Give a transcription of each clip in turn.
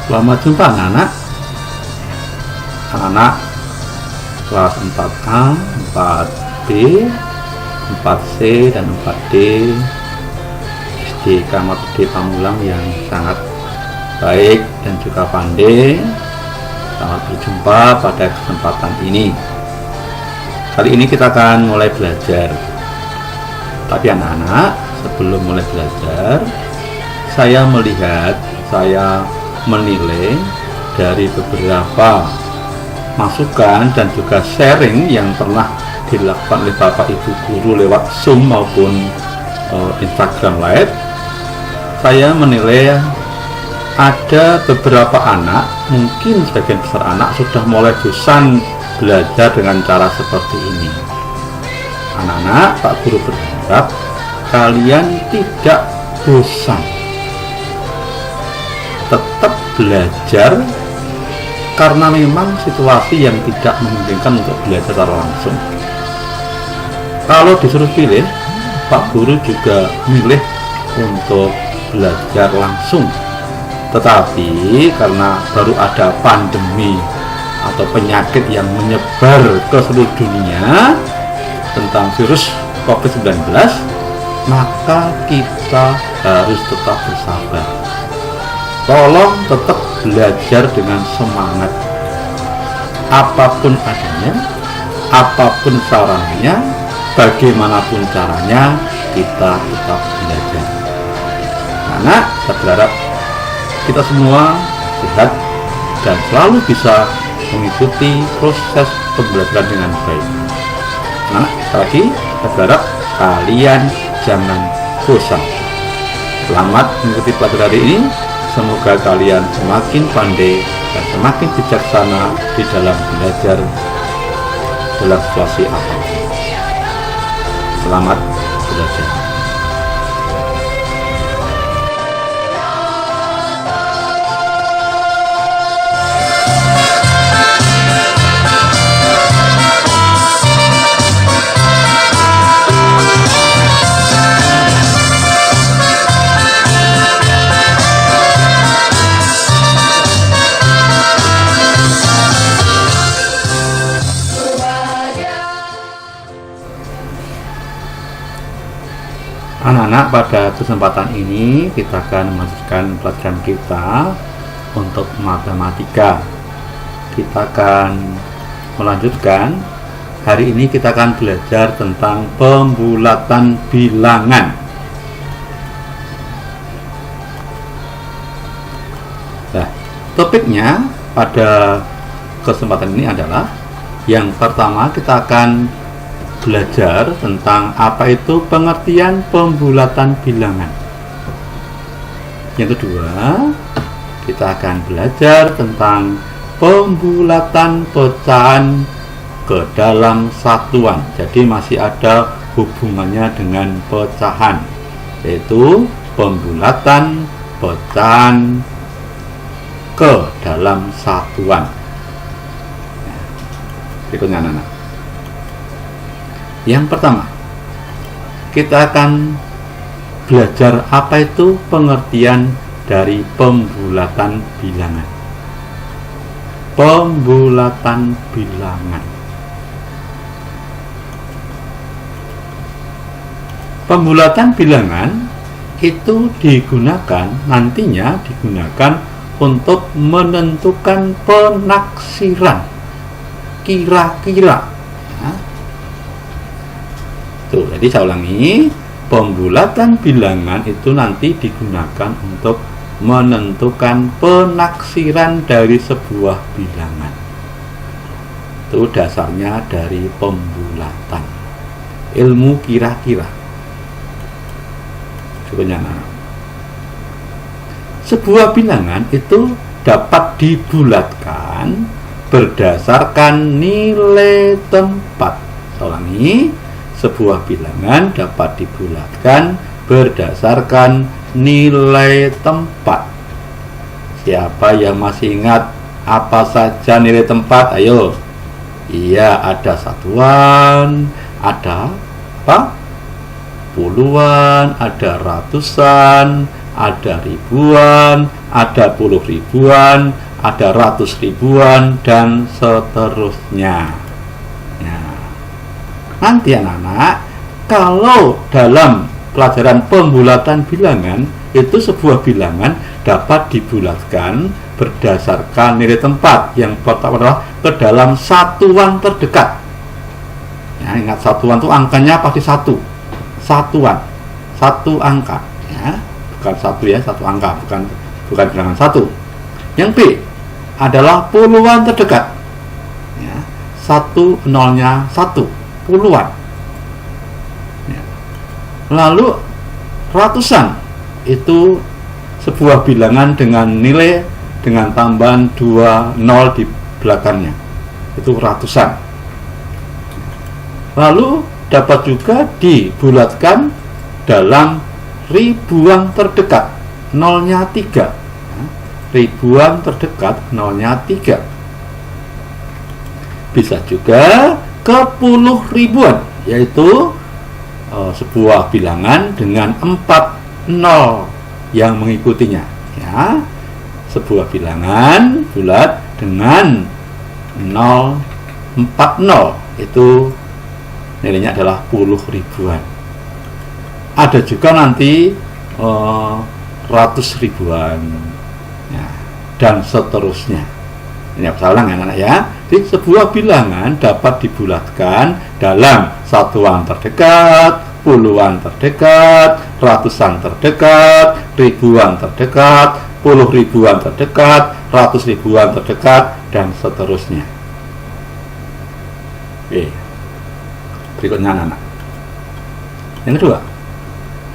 Selamat jumpa anak-anak. Anak-anak kelas 4A, 4B, 4C, dan 4D SD Kamar Gede Pamulang yang sangat baik dan juga pandai. Selamat berjumpa pada kesempatan ini. Kali ini kita akan mulai belajar. Tapi anak-anak, sebelum mulai belajar, saya menilai dari beberapa masukan dan juga sharing yang pernah dilakukan oleh Bapak Ibu guru lewat Zoom maupun Instagram Live. Saya menilai ada beberapa anak, mungkin sebagian besar anak sudah mulai bosan belajar dengan cara seperti ini. Anak-anak, Pak Guru berharap kalian tidak bosan, tetap belajar, karena memang situasi yang tidak memungkinkan untuk belajar secara langsung. Kalau disuruh pilih, Pak Guru juga milih untuk belajar langsung. Tetapi karena baru ada pandemi atau penyakit yang menyebar ke seluruh dunia tentang virus COVID-19, maka kita harus tetap bersabar. Tolong tetap belajar dengan semangat. Apapun adanya, apapun caranya, bagaimanapun caranya, kita tetap belajar. Karena saya berharap kita semua sehat dan selalu bisa mengikuti proses pembelajaran dengan baik. Nah, sekali lagi saya berharap kalian jangan bosan. Selamat mengikuti pelajaran hari ini. Semoga kalian semakin pandai dan semakin bijaksana di dalam belajar dalam situasi apapun. Selamat belajar. Anak-anak, pada kesempatan ini kita akan melanjutkan pelajaran kita untuk matematika. Kita akan melanjutkan. Hari ini kita akan belajar tentang pembulatan bilangan. Nah, topiknya pada kesempatan ini adalah yang pertama, kita akan belajar tentang apa itu pengertian pembulatan bilangan. Yang kedua, kita akan belajar tentang pembulatan pecahan ke dalam satuan. Jadi masih ada hubungannya dengan pecahan, yaitu pembulatan pecahan ke dalam satuan. Berikutnya anak-anak. Yang pertama, kita akan belajar apa itu pengertian dari pembulatan bilangan. Pembulatan bilangan. Pembulatan bilangan itu nantinya digunakan untuk menentukan penaksiran kira-kira. Tuh, jadi saya ulangi, pembulatan bilangan itu nanti digunakan untuk menentukan penaksiran dari sebuah bilangan. Itu dasarnya dari pembulatan, ilmu kira-kira. Contohnya, sebuah bilangan itu dapat dibulatkan berdasarkan nilai tempat. Saya ulangi, sebuah bilangan dapat dibulatkan berdasarkan nilai tempat. Siapa yang masih ingat apa saja nilai tempat? Ayo. Iya, ada satuan, ada apa? Puluhan, ada ratusan, ada ribuan, ada puluh ribuan, ada ratus ribuan, dan seterusnya. Ya. Nanti anak-anak, kalau dalam pelajaran pembulatan bilangan, itu sebuah bilangan dapat dibulatkan berdasarkan nilai tempat. Yang pertama adalah ke dalam satuan terdekat. Ya, ingat, satuan itu angkanya pasti satu. Satuan, satu angka. Ya, bukan satu ya, satu angka, bukan bilangan satu. Yang B adalah puluhan terdekat. Ya, satu nolnya satu, puluhan. Ya. Lalu ratusan itu sebuah bilangan dengan nilai dengan tambahan 2 nol di belakangnya, itu ratusan. Lalu dapat juga dibulatkan dalam ribuan terdekat, nolnya 3. Ribuan terdekat, nolnya 3. Bisa juga ke puluh ribuan, yaitu sebuah bilangan dengan 4 nol yang mengikutinya. Ya, sebuah bilangan bulat dengan 0, 4 nol, itu nilainya adalah puluh ribuan. Ada juga nanti ratus ribuan, ya, dan seterusnya. Ini saya ulang ya anak-anak ya. Jadi sebuah bilangan dapat dibulatkan dalam satuan terdekat, puluhan terdekat, ratusan terdekat, ribuan terdekat, puluh ribuan terdekat, ratus ribuan terdekat, dan seterusnya. Oke. Berikutnya anak-anak. Yang kedua,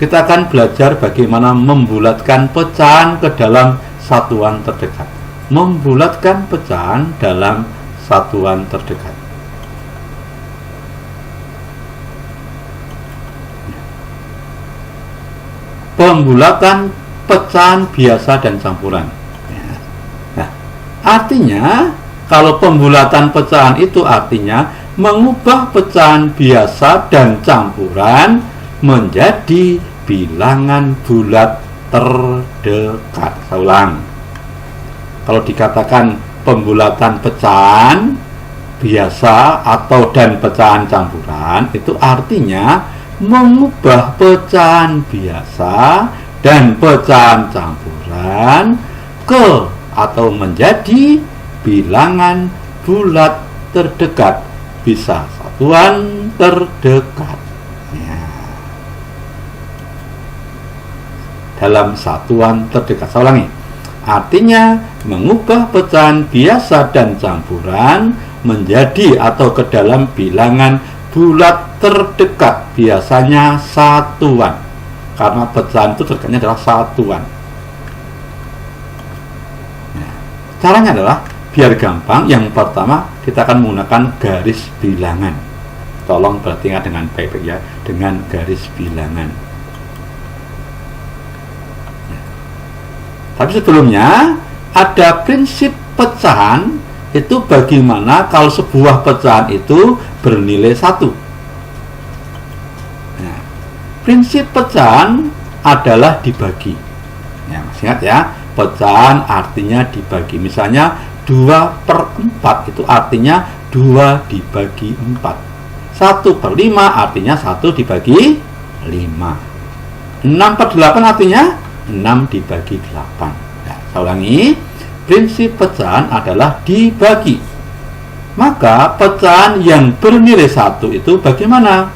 kita akan belajar bagaimana membulatkan pecahan ke dalam satuan terdekat. Membulatkan pecahan dalam satuan terdekat. Pembulatan pecahan biasa dan campuran. Nah, artinya kalau pembulatan pecahan itu artinya mengubah pecahan biasa dan campuran menjadi bilangan bulat terdekat. Saya ulang. Kalau dikatakan pembulatan pecahan biasa atau dan pecahan campuran, itu artinya mengubah pecahan biasa dan pecahan campuran ke atau menjadi bilangan bulat terdekat, bisa satuan terdekat. Ya. Dalam satuan terdekat. Saya ulangi. Artinya mengubah pecahan biasa dan campuran menjadi atau ke dalam bilangan bulat terdekat, biasanya satuan, karena pecahan itu terdekatnya adalah satuan. Nah, caranya adalah biar gampang. Yang pertama kita akan menggunakan garis bilangan. Tolong perhatikan dengan baik-baik ya, dengan garis bilangan. Tapi sebelumnya ada prinsip pecahan. Itu bagaimana kalau sebuah pecahan itu bernilai 1. Nah, prinsip pecahan adalah dibagi. Ya, masih ingat ya, pecahan artinya dibagi. Misalnya 2/4 itu artinya 2 dibagi 4. 1/5 artinya 1 dibagi 5. 6/8 artinya 6 dibagi 8. Nah, saya ulangi. Prinsip pecahan adalah dibagi. Maka pecahan yang bernilai 1 itu bagaimana?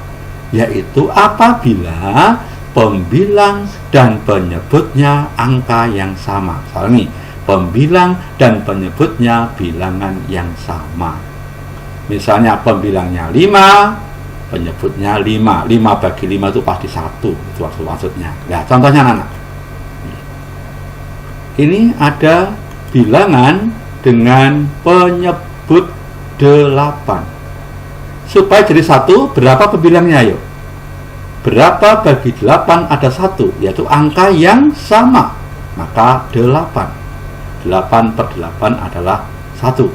Yaitu apabila pembilang dan penyebutnya angka yang sama. Saya ulangi. Pembilang dan penyebutnya bilangan yang sama. Misalnya pembilangnya 5, penyebutnya 5. 5 bagi 5 itu pasti 1. Itu maksudnya. Nah, contohnya anak-anak. Ini ada bilangan dengan penyebut 8. Supaya jadi 1, berapa pembilangnya ayo? Berapa bagi 8 ada 1, yaitu angka yang sama. Maka 8. 8/8 adalah 1.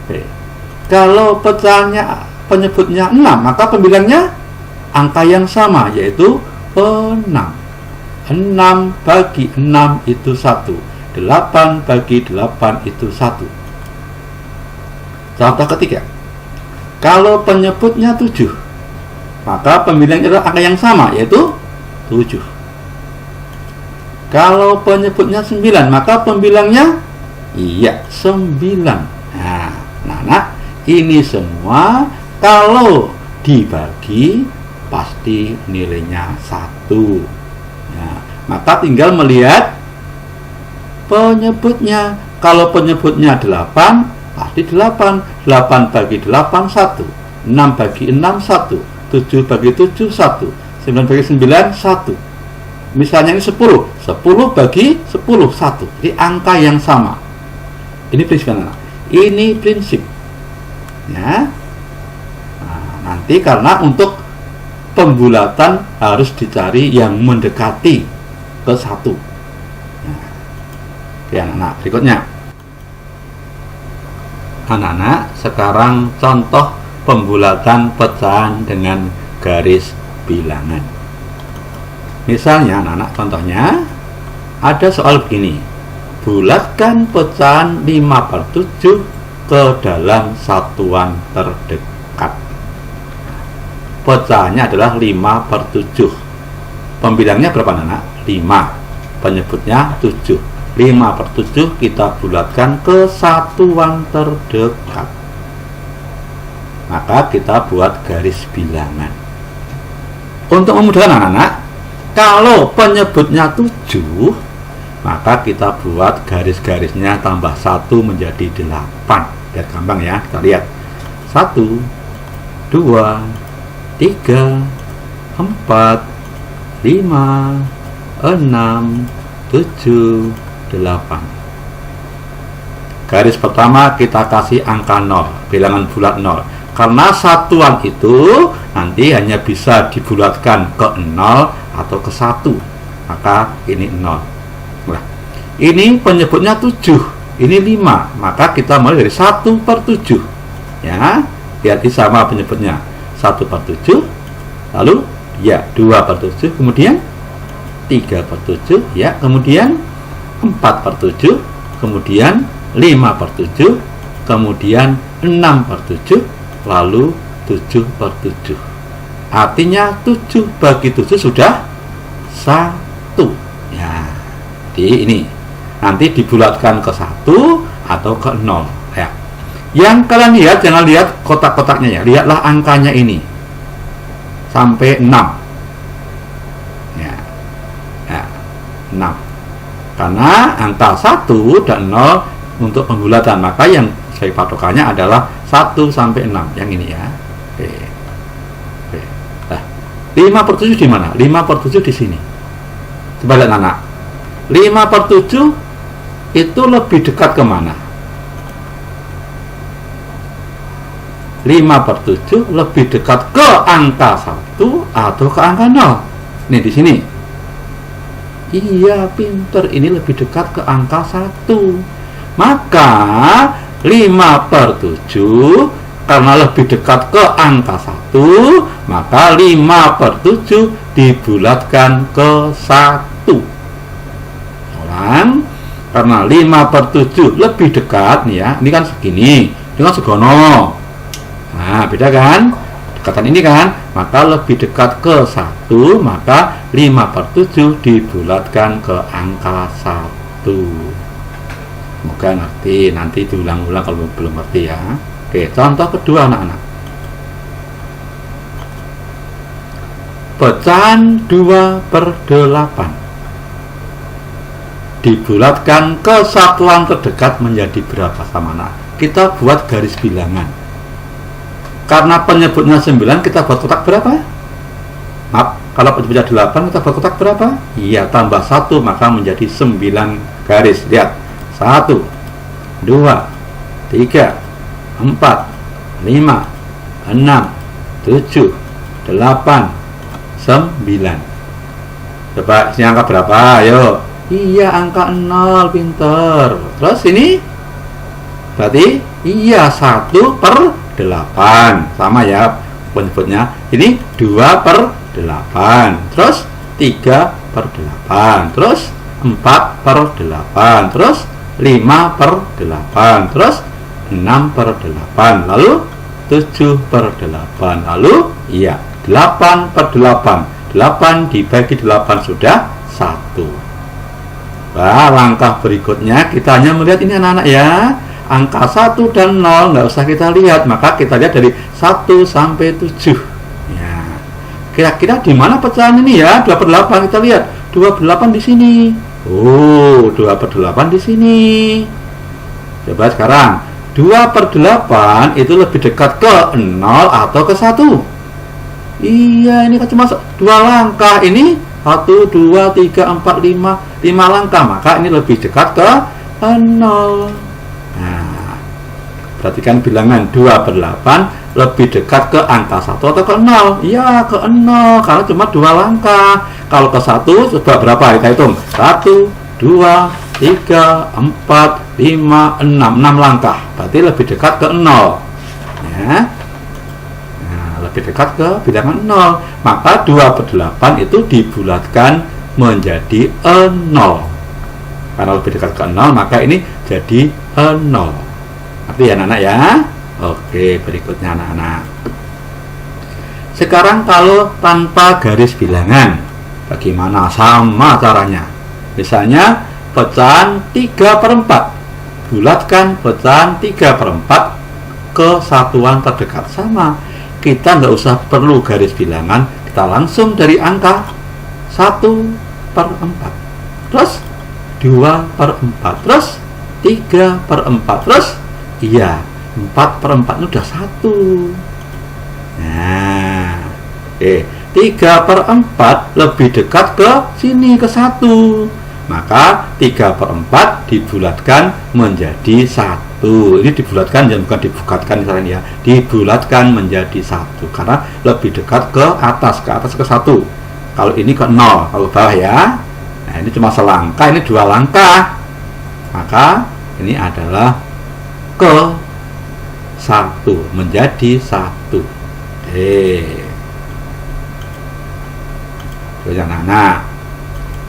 Oke. Kalau pecahannya penyebutnya 6, maka pembilangnya angka yang sama, yaitu 6. 6 bagi 6 itu 1. 8 bagi 8 itu 1. Contoh ketiga, kalau penyebutnya 7, maka pembilangnya adalah angka yang sama, yaitu 7. Kalau penyebutnya 9, maka pembilangnya 9. Nah, ini semua kalau dibagi pasti nilainya 1. Maka tinggal melihat penyebutnya. Kalau penyebutnya 8, pasti 8. 8 bagi 8 1. 6 bagi 6 1. 7 bagi 7 1. 9 bagi 9 1. Misalnya ini 10. 10 bagi 10 1. Jadi angka yang sama. Ini prinsip anak. Ini prinsip. Ya. Nanti karena untuk pembulatan harus dicari yang mendekati ke 1. Oke, anak-anak, berikutnya. Anak-anak, sekarang contoh pembulatan pecahan dengan garis bilangan. Misalnya, anak-anak, contohnya ada soal begini. Bulatkan pecahan 5/7 ke dalam satuan terdekat. Pecahannya adalah 5/7. Pembilangnya berapa, anak? 5. Penyebutnya 7. 5/7 kita bulatkan ke satuan terdekat. Maka kita buat garis bilangan. Untuk memudahkan anak-anak, kalau penyebutnya 7, maka kita buat garis-garisnya tambah 1 menjadi 8. Biar gampang ya, kita lihat. 1, 2, 3, 4, 5, 6, 7, 8. Garis pertama kita kasih angka 0, bilangan bulat 0. Karena satuan itu nanti hanya bisa dibulatkan ke 0 atau ke 1, maka ini 0. Nah, ini penyebutnya 7, ini 5, maka kita mulai dari 1/7. Ya, lihat sama penyebutnya. 1/7, lalu 2/7, kemudian 3/7, kemudian 4/7, kemudian 5/7, kemudian 6/7, lalu 7/7. Artinya 7 bagi 7 sudah 1. Jadi ini nanti dibulatkan ke 1 atau ke 0 ya. Yang kalian lihat, jangan lihat kotak-kotaknya ya, lihatlah angkanya ini sampai 6 ya. 6. Karena angka 1 dan 0 untuk pembulatan, maka yang sebagai patokannya adalah 1 sampai 6 yang ini ya. Oke. Nah, 5/7 di mana? 5/7 di sini. Coba lihat anak. 5/7 itu lebih dekat kemana? 5/7 lebih dekat ke angka 1 atau ke angka 0? Nih di sini. Iya, pinter. Ini lebih dekat ke angka 1. Maka 5/7 karena lebih dekat ke angka 1, maka 5/7 dibulatkan ke 1. Karena 5/7 lebih dekat nih ya, ini kan segini, ini kan segono. Nah, beda kan? Dekatan ini kan, maka lebih dekat ke 1, maka 5/7 dibulatkan ke angka 1. Semoga ngerti, nanti diulang-ulang kalau belum ngerti ya. Oke, contoh kedua anak-anak. Pecahan 2/8 dibulatkan ke satuan terdekat menjadi berapa sama anak? Kita buat garis bilangan. Karena penyebutnya 9, kita buat kotak berapa? Maaf, kalau penyebutnya 8, kita buat kotak berapa? Iya, tambah 1, maka menjadi 9 garis. Lihat, 1, 2, 3, 4, 5, 6, 7, 8, 9. Coba ini angka berapa? Ayo. Iya, angka 0, pinter. Terus ini berarti iya 1/8, sama ya penyebutnya. Ini 2/8. Terus 3/8, terus 4/8, terus 5/8, terus 6/8, lalu 7/8, lalu iya 8/8. 8 dibagi 8 sudah 1. Nah, langkah berikutnya kita hanya melihat ini anak-anak ya, angka 1 dan 0 nggak usah kita lihat, maka kita lihat dari 1 sampai 7 ya. Kira-kira di mana pecahan ini ya? 2/8 kita lihat, 2/8 di sini. Oh, 2/8 di sini. Coba sekarang 2/8 itu lebih dekat ke 0 atau ke 1? Iya, ini kan cuma 2 langkah. Ini 1, 2, 3, 4, 5 langkah. Maka ini lebih dekat ke 0. Nah, perhatikan bilangan 2/8 lebih dekat ke angka 1 atau ke 0? Iya, ke 0, karena cuma 2 langkah. Kalau ke 1, coba berapa? Kita hitung. 1, 2, 3, 4, 5, 6 langkah. Berarti lebih dekat ke 0 ya. Lebih dekat ke bilangan 0. Maka 2/8 itu dibulatkan menjadi 0. Karena lebih dekat ke 0, maka ini jadi 0. Arti ya anak-anak ya. Oke, berikutnya anak-anak. Sekarang kalau tanpa garis bilangan, bagaimana? Sama caranya. Misalnya pecahan 3/4. Bulatkan pecahan 3/4 ke satuan terdekat. Sama. Kita nggak usah perlu garis bilangan, kita langsung dari angka 1/4, terus 2/4, terus 3/4, terus iya 4/4 itu udah 1. Nah, 3/4 lebih dekat ke sini, ke 1. Maka 3/4 dibulatkan menjadi 1. Ini dibulatkan, jangan bukan dibukatkan misalnya ya. Dibulatkan menjadi 1 karena lebih dekat ke atas ke 1. Kalau ini ke 0, kalau bawah ya. Nah, ini cuma selangkah, ini 2 langkah. Maka ini adalah ke 1 menjadi 1. Anak-anak.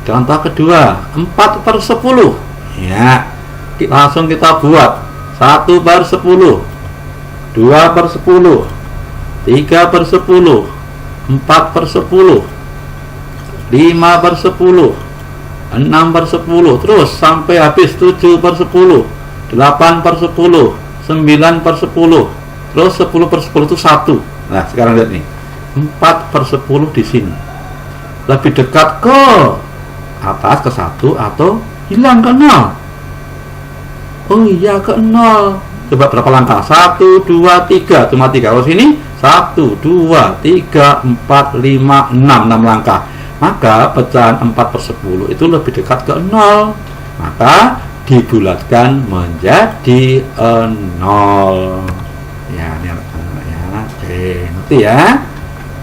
Contoh kedua, 4/10 ya. Langsung kita buat 1/10, 2/10, 3/10, 4/10, 5/10, 6/10, terus sampai habis 7/10, 8/10, 9/10, terus 10/10 itu 1. Nah, sekarang lihat nih, 4/10 di sini lebih dekat ke atas ke 1 atau hilang ke 0? Oh iya, ke 0. Coba berapa langkah? 1, 2, 3. Cuma 3. Kalau sini 1, 2, 3, 4, 5, 6 langkah. Maka pecahan 4/10 itu lebih dekat ke 0. Maka dibulatkan menjadi 0. Ya, ini anak-anak ya. Ngerti ya?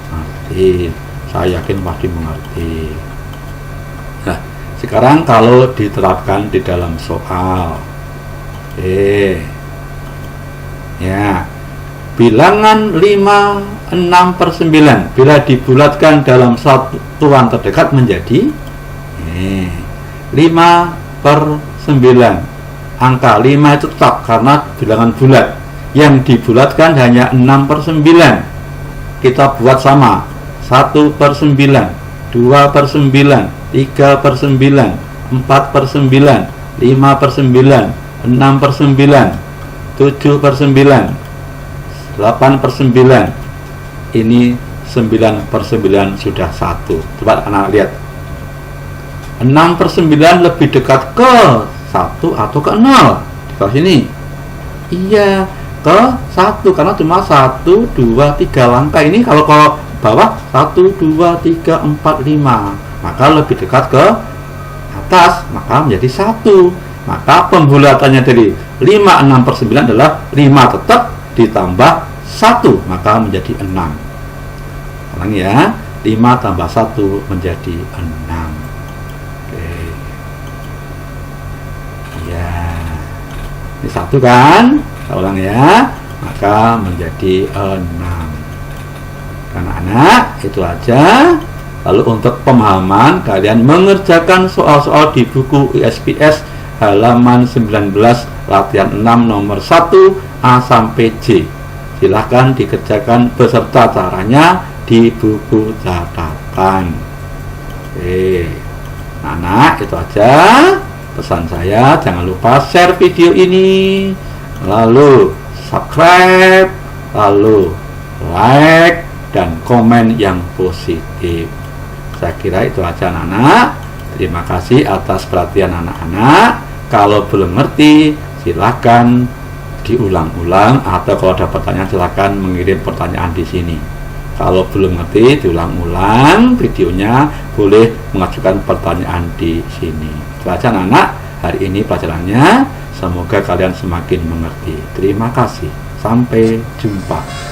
Ngerti. Saya yakin pasti mengerti. Nah, sekarang kalau diterapkan di dalam soal. Ya, bilangan 5, 6/9 bila dibulatkan dalam satuan terdekat menjadi 5/9. Angka 5 itu tetap karena bilangan bulat. Yang dibulatkan hanya 6/9. Kita buat sama, 1/9, 2/9, 3/9, 4/9, 5/9, 6/9, 7/9, 8/9. Ini 9/9 sudah 1. Coba anak lihat, 6/9 lebih dekat ke 1 atau ke 0? Di sini iya, ke 1 karena cuma 1, 2, 3 langkah. Ini kalau ke bawah 1, 2, 3, 4, 5, maka lebih dekat ke atas, maka menjadi 1. Maka pembulatannya dari 5, 6/9 adalah 5 tetap ditambah 1, maka menjadi 6. Ulang ya, 5 tambah 1 menjadi 6. Oke. Ya, ini 1 kan? Kita ulang ya, maka menjadi 6. Anak-anak, itu aja. Lalu untuk pemahaman, kalian mengerjakan soal-soal di buku ISPS halaman 19 latihan 6 nomor 1 A sampai J. Silahkan dikerjakan beserta caranya di buku catatan. Oke, anak, itu aja pesan saya. Jangan lupa share video ini, lalu subscribe, lalu like dan komen yang positif. Saya kira itu aja anak-anak. Terima kasih atas perhatian anak-anak. Kalau belum ngerti, silakan diulang-ulang, atau kalau ada pertanyaan silakan mengirim pertanyaan di sini. Kalau belum ngerti, diulang-ulang videonya, boleh mengajukan pertanyaan di sini. Itu aja anak-anak hari ini pelajarannya. Semoga kalian semakin mengerti. Terima kasih. Sampai jumpa.